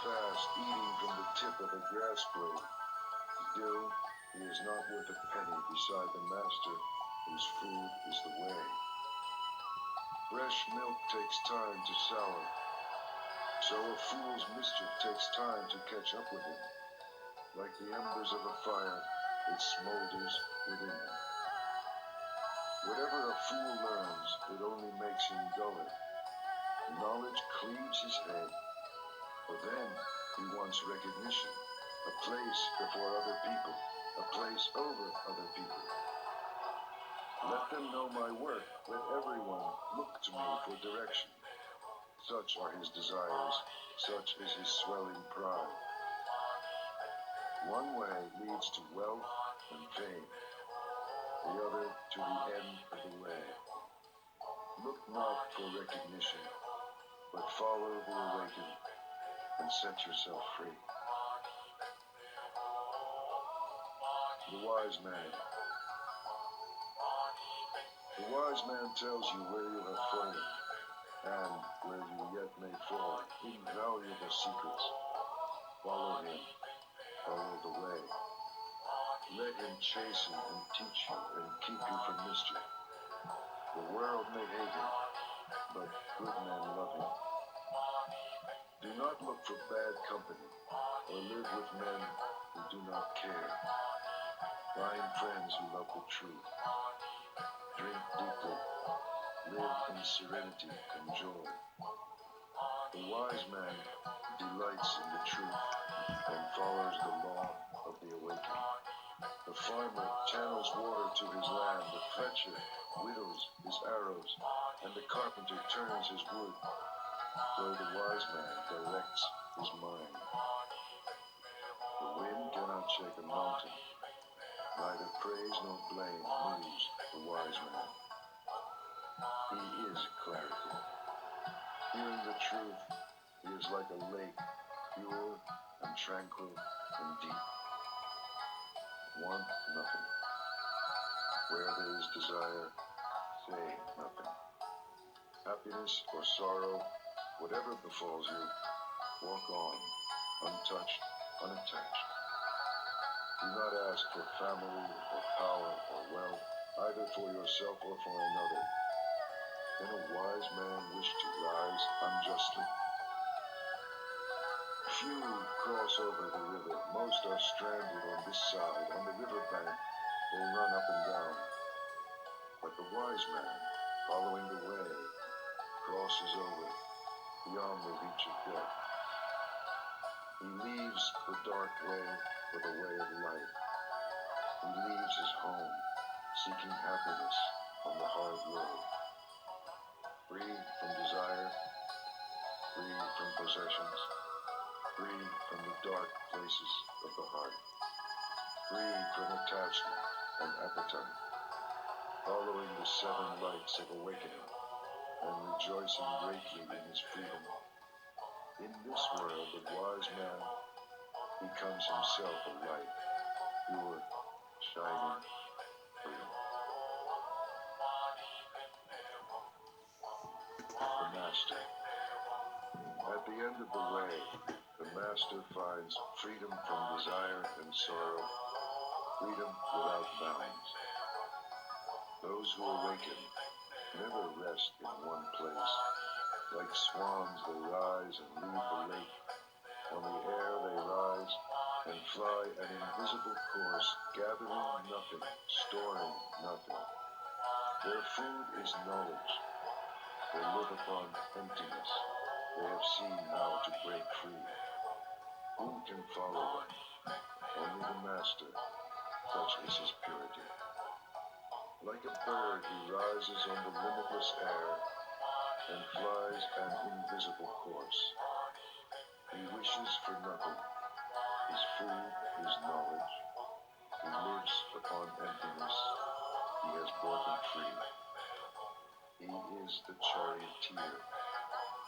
fast, eating from the tip of a grass blade. Still, he is not worth a penny beside the master whose food is the way. Fresh milk takes time to sour, so a fool's mischief takes time to catch up with him. Like the embers of a fire, it smolders within him. Whatever a fool learns, it only makes him duller. Knowledge cleaves his head, but then he wants recognition, a place before other people, a place over other people. Let them know my work, let everyone look to me for direction. Such are his desires, such is his swelling pride. One way leads to wealth and fame, the other to the end of the way. Look not for recognition, but follow the awakened and set yourself free. The wise man. The wise man tells you where you have fallen, and where you yet may fall. Invaluable secrets. Follow him. Follow the way. Let him chasten and teach you and keep you from mischief. The world may hate him, but good men love him. Do not look for bad company, or live with men who do not care. Find friends who love the truth. Drink deeply. Live in serenity and joy. The wise man delights in the truth and follows the law of the awakened. The farmer channels water to his land, the fletcher whittles his arrows, and the carpenter turns his wood. So the wise man directs his mind. The wind cannot shake a mountain. Neither praise nor blame moves the wise man. He is clarity. Hearing the truth, he is like a lake, pure and tranquil and deep. Want nothing. Where there is desire, say nothing. Happiness or sorrow, whatever befalls you, walk on, untouched, unattached. Do not ask for family or power or wealth, either for yourself or for another. Can a wise man wish to rise unjustly? Few cross over the river. Most are stranded on this side. On the river bank, they run up and down. But the wise man, following the way, crosses over beyond the reach of death. He leaves the dark way for the way of light. He leaves his home, seeking happiness on the hard road. Free from desire, free from possessions, free from the dark places of the heart, free from attachment and appetite, following the seven lights of awakening, and rejoicing greatly in his freedom. In this world, the wise man becomes himself a light, pure, shining, free. The Master. At the end of the way, the Master finds freedom from desire and sorrow, freedom without bounds. Those who awaken never rest in one place. Like swans, they rise and leave the lake. On the air they rise and fly an invisible course, gathering nothing, storing nothing. Their food is knowledge. They live upon emptiness. They have seen how to break free. Who can follow them? Only the Master. Such is his purity. Like a bird, he rises on the limitless air and flies an invisible course. He wishes for nothing. His food is knowledge. He lives upon emptiness. He has broken free. He is the charioteer.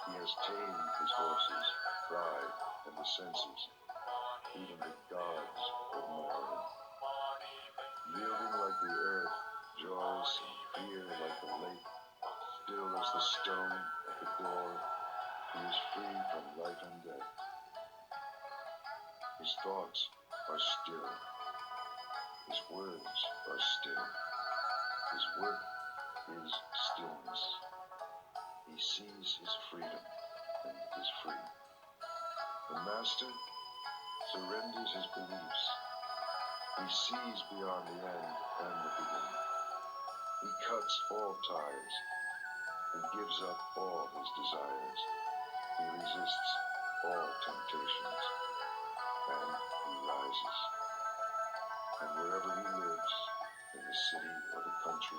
He has tamed his horses, pride, and the senses. Even the gods admire him. Yielding like the earth, joyous and clear like the lake, still as the stone at the door, he is free from life and death. His thoughts are still. His words are still. His work is stillness. He sees his freedom and is free. The master surrenders his beliefs. He sees beyond the end and the beginning. He cuts all ties. He gives up all his desires. He resists all temptations. And he rises. And wherever he lives, in the city or the country,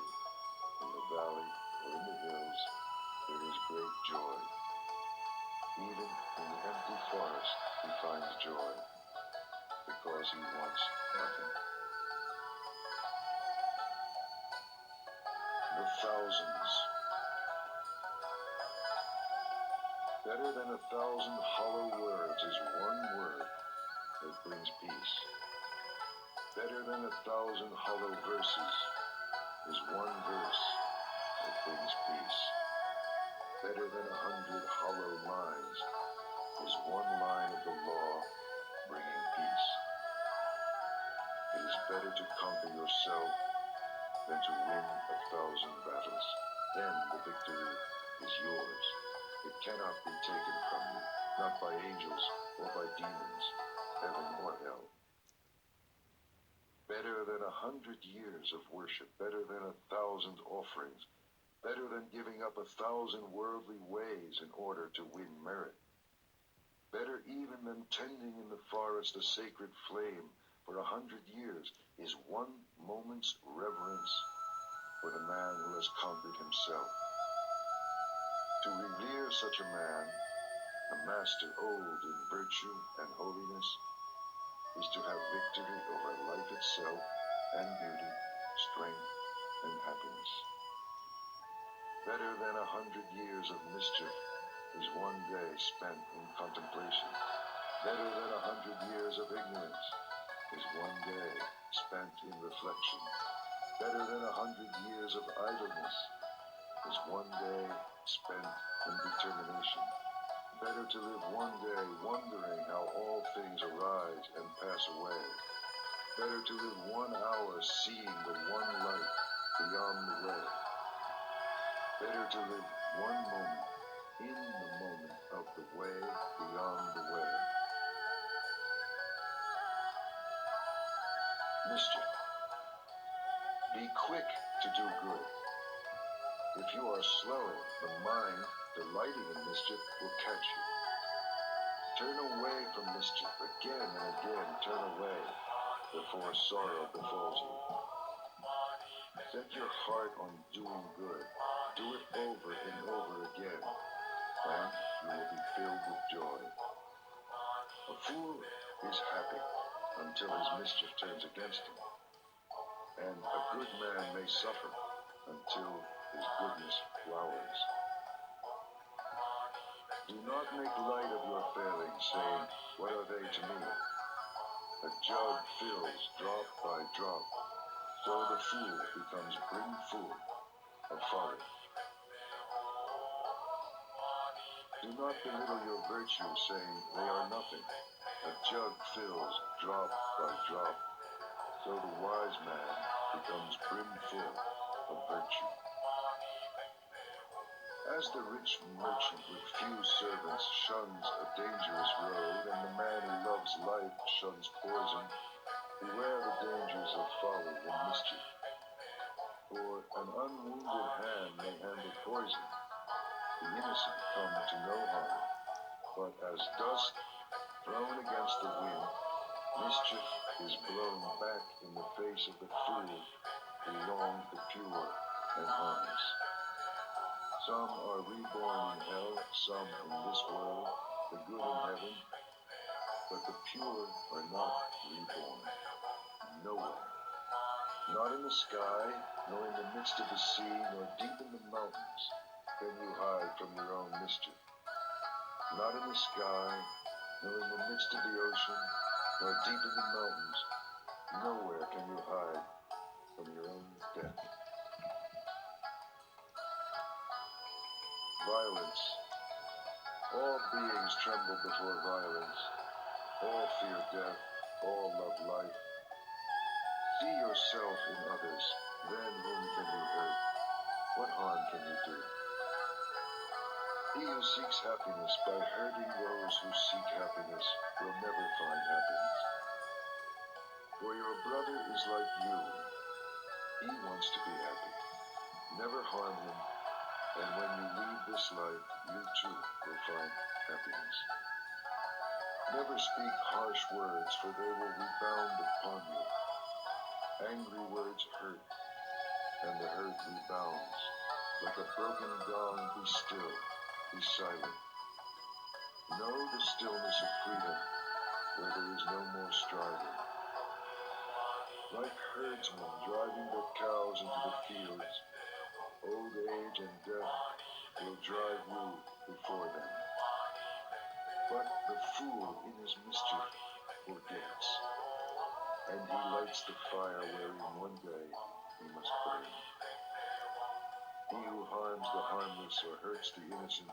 in the valley or in the hills, there is great joy. Even in the empty forest, he finds joy, because he wants nothing. The thousands. Better than 1,000 hollow words is one word that brings peace. Better than 1,000 hollow verses is one verse that brings peace. Better than 100 hollow lines is one line of the law bringing peace. It is better to conquer yourself than to win 1,000 battles. Then the victory is yours. It cannot be taken from you, not by angels or by demons, heaven or hell. Better than 100 years of worship, better than 1,000 offerings, better than giving up 1,000 worldly ways in order to win merit. Better even than tending in the forest a sacred flame for 100 years is one moment's reverence for the man who has conquered himself. To revere such a man, a master old in virtue and holiness, is to have victory over life itself and beauty, strength and happiness. Better than 100 years of mischief is one day spent in contemplation. Better than 100 years of ignorance is one day spent in reflection. Better than 100 years of idleness is one day spent in determination. Better to live one day wondering how all things arise and pass away. Better to live 1 hour seeing the one light beyond the way. Better to live one moment in the moment of the way beyond the way. Mischief. Be quick to do good. If you are slow, the mind, delighting in mischief, will catch you. Turn away from mischief again and again. Turn away before sorrow befalls you. Set your heart on doing good. Do it over and over again, and you will be filled with joy. A fool is happy until his mischief turns against him, and a good man may suffer until his goodness flowers. Do not make light of your failings, saying, "What are they to me?" A jug fills drop by drop, so the fool becomes brimful of folly. Do not belittle your virtues, saying, "They are nothing." A jug fills drop by drop, so the wise man becomes brimful of virtue. As the rich merchant with few servants shuns a dangerous road, and the man who loves life shuns poison, beware the dangers of folly and mischief. For an unwounded hand may handle poison, the innocent come to no harm. But as dust thrown against the wind, mischief is blown back in the face of the fool who wrongs the pure and harmless. Some are reborn in hell, some in this world, the good in heaven, but the pure are not reborn. Nowhere. Not in the sky, nor in the midst of the sea, nor deep in the mountains can you hide from your own mischief. Not in the sky, nor in the midst of the ocean, nor deep in the mountains, nowhere can you hide from your own death. Violence. All beings tremble before violence. All fear death, all love life. See yourself in others, then whom can you hurt? What harm can you do? He who seeks happiness by hurting those who seek happiness will never find happiness. For your brother is like you. He wants to be happy. Never harm him, and when you leave this life, you too will find happiness. Never speak harsh words, for they will rebound upon you. Angry words hurt, and the hurt rebounds. Like a broken gong, be still, be silent. Know the stillness of freedom, where there is no more striving. Like herdsmen driving their cows into the fields, old age and death will drive you before them. But the fool in his mischief forgets, and he lights the fire wherein one day he must burn. He who harms the harmless or hurts the innocent